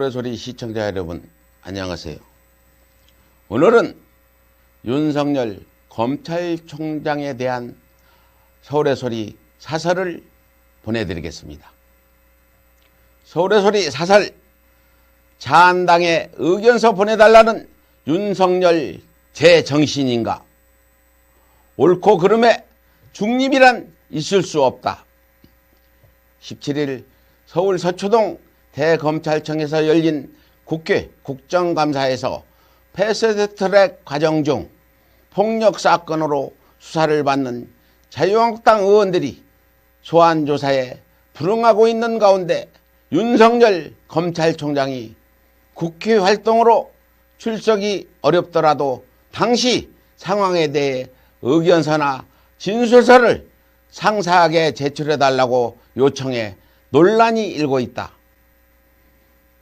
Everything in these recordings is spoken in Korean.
서울의 소리 시청자 여러분, 안녕하세요. 오늘은 윤석열 검찰총장에 대한 서울의 소리 사설을 보내드리겠습니다. 서울의 소리 사설, 자한당에 의견서 보내달라는 윤석열 제정신인가? 옳고 그름에 중립이란 있을 수 없다. 17일 서울 서초동 대검찰청에서 열린 국회 국정감사에서 패스트트랙 과정 중 폭력 사건으로 수사를 받는 자유한국당 의원들이 소환조사에 불응하고 있는 가운데 윤석열 검찰총장이 국회 활동으로 출석이 어렵더라도 당시 상황에 대해 의견서나 진술서를 상세하게 제출해달라고 요청해 논란이 일고 있다.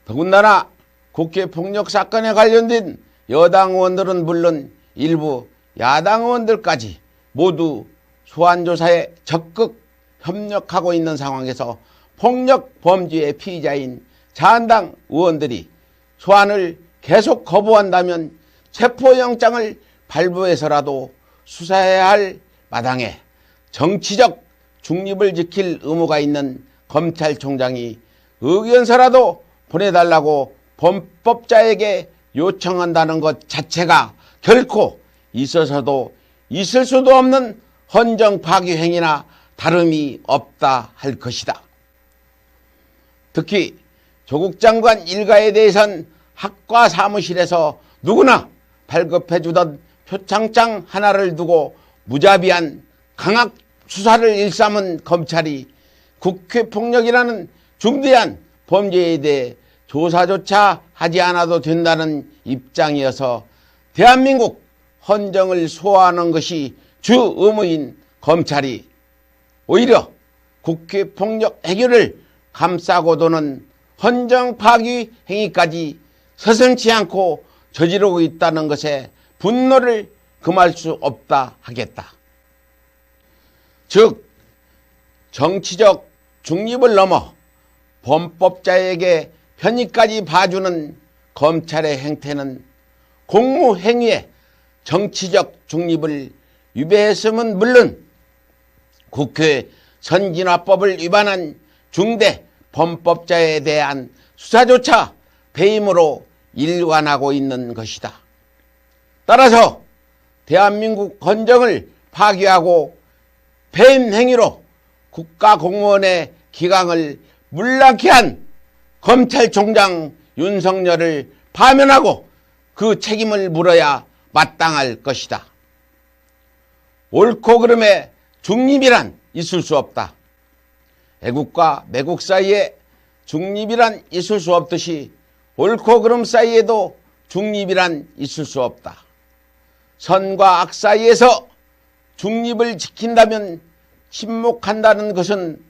더군다나 국회 폭력 사건에 관련된 여당 의원들은 물론 일부 야당 의원들까지 모두 소환조사에 적극 협력하고 있는 상황에서 폭력 범죄의 피의자인 자한당 의원들이 소환을 계속 거부한다면 체포영장을 발부해서라도 수사해야 할 마당에 정치적 중립을 지킬 의무가 있는 검찰총장이 의견서라도 보내달라고 범법자에게 요청한다는 것 자체가 결코 있어서도 있을 수도 없는 헌정 파기 행위나 다름이 없다 할 것이다. 특히 조국 장관 일가에 대해선 학과 사무실에서 누구나 발급해주던 표창장 하나를 두고 무자비한 강압 수사를 일삼은 검찰이 국회 폭력이라는 중대한 범죄에 대해 조사조차 하지 않아도 된다는 입장이어서 대한민국 헌정을 소화하는 것이 주 의무인 검찰이 오히려 국회 폭력 해결을 감싸고 도는 헌정 파기 행위까지 서슴지 않고 저지르고 있다는 것에 분노를 금할 수 없다 하겠다. 즉 정치적 중립을 넘어 범법자에게 편의까지 봐주는 검찰의 행태는 공무행위에 정치적 중립을 위배했음은 물론 국회 선진화법을 위반한 중대 범법자에 대한 수사조차 배임으로 일관하고 있는 것이다. 따라서 대한민국 헌정을 파괴하고 배임 행위로 국가공무원의 기강을 물랑케 한 검찰총장 윤석열을 파면하고 그 책임을 물어야 마땅할 것이다. 옳고 그름에 중립이란 있을 수 없다. 애국과 매국 사이에 중립이란 있을 수 없듯이 옳고 그름 사이에도 중립이란 있을 수 없다. 선과 악 사이에서 중립을 지킨다면 침묵한다는 것은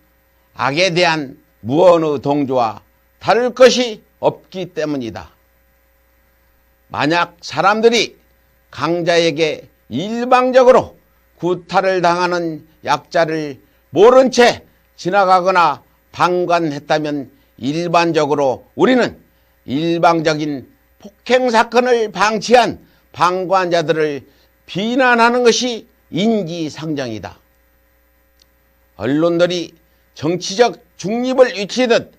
악에 대한 무언의 동조와 다를 것이 없기 때문이다. 만약 사람들이 강자에게 일방적으로 구타를 당하는 약자를 모른 채 지나가거나 방관했다면 일반적으로 우리는 일방적인 폭행 사건을 방치한 방관자들을 비난하는 것이 인지상정이다. 언론들이 정치적 중립을 위치듯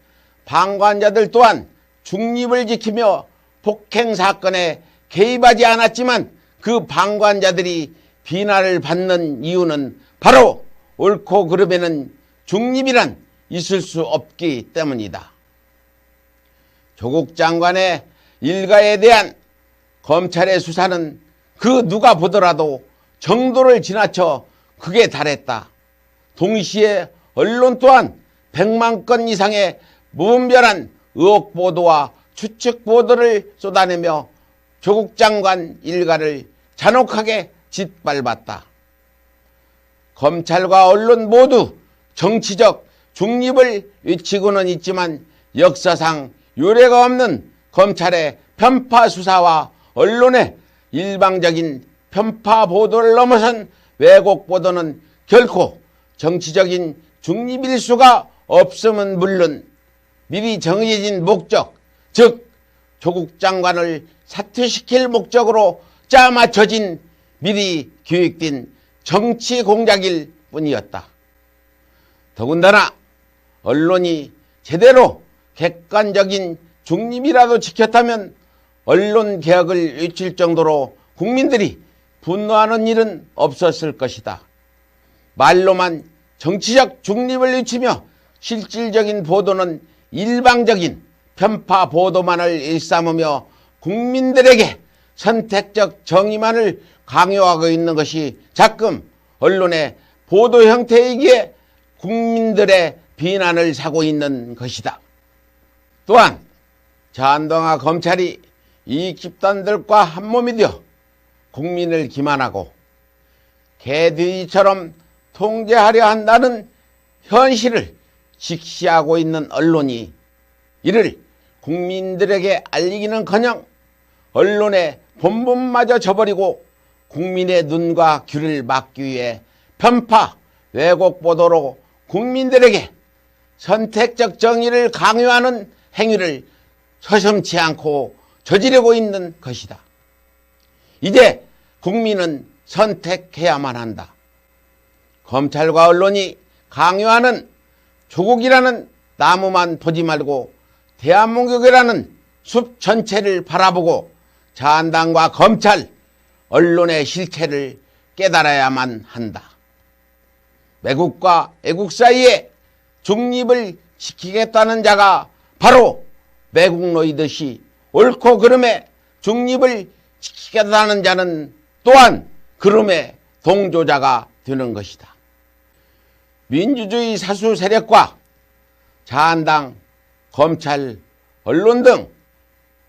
방관자들 또한 중립을 지키며 폭행 사건에 개입하지 않았지만 그 방관자들이 비난을 받는 이유는 바로 옳고 그름에는 중립이란 있을 수 없기 때문이다. 조국 장관의 일가에 대한 검찰의 수사는 그 누가 보더라도 정도를 지나쳐 극에 달했다. 동시에 언론 또한 100만 건 이상의 무분별한 의혹 보도와 추측 보도를 쏟아내며 조국 장관 일가를 잔혹하게 짓밟았다. 검찰과 언론 모두 정치적 중립을 외치고는 있지만 역사상 유례가 없는 검찰의 편파 수사와 언론의 일방적인 편파 보도를 넘어선 왜곡 보도는 결코 정치적인 중립일 수가 없음은 물론 미리 정해진 목적, 즉 조국 장관을 사퇴시킬 목적으로 짜맞춰진 미리 기획된 정치 공작일 뿐이었다. 더군다나 언론이 제대로 객관적인 중립이라도 지켰다면 언론개혁을 외칠 정도로 국민들이 분노하는 일은 없었을 것이다. 말로만 정치적 중립을 외치며 실질적인 보도는 일방적인 편파 보도만을 일삼으며 국민들에게 선택적 정의만을 강요하고 있는 것이 자금 언론의 보도 형태이기에 국민들의 비난을 사고 있는 것이다. 또한 자한당과 검찰이 이 집단들과 한몸이 되어 국민을 기만하고 개돼지처럼 통제하려 한다는 현실을 직시하고 있는 언론이 이를 국민들에게 알리기는커녕 언론의 본분마저 저버리고 국민의 눈과 귀를 막기 위해 편파, 왜곡 보도로 국민들에게 선택적 정의를 강요하는 행위를 서슴지 않고 저지르고 있는 것이다. 이제 국민은 선택해야만 한다. 검찰과 언론이 강요하는 조국이라는 나무만 보지 말고 대한민국이라는 숲 전체를 바라보고 자한당과 검찰, 언론의 실체를 깨달아야만 한다. 매국과 애국 사이에 중립을 지키겠다는 자가 바로 매국노이듯이 옳고 그름의 중립을 지키겠다는 자는 또한 그름의 동조자가 되는 것이다. 민주주의 사수 세력과 자한당, 검찰, 언론 등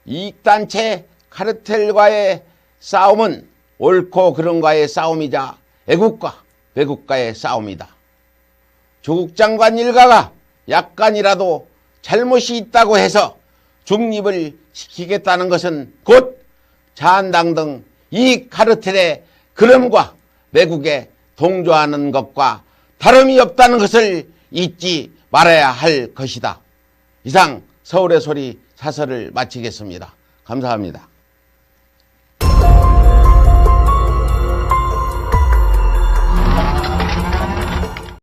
이익단체 카르텔과의 싸움은 옳고 그름과의 싸움이자 애국과 외국과의 싸움이다. 조국 장관 일가가 약간이라도 잘못이 있다고 해서 중립을 지키겠다는 것은 곧 자한당 등 이 카르텔의 그름과 외국에 동조하는 것과 다름이 없다는 것을 잊지 말아야 할 것이다. 이상 서울의 소리 사설을 마치겠습니다. 감사합니다.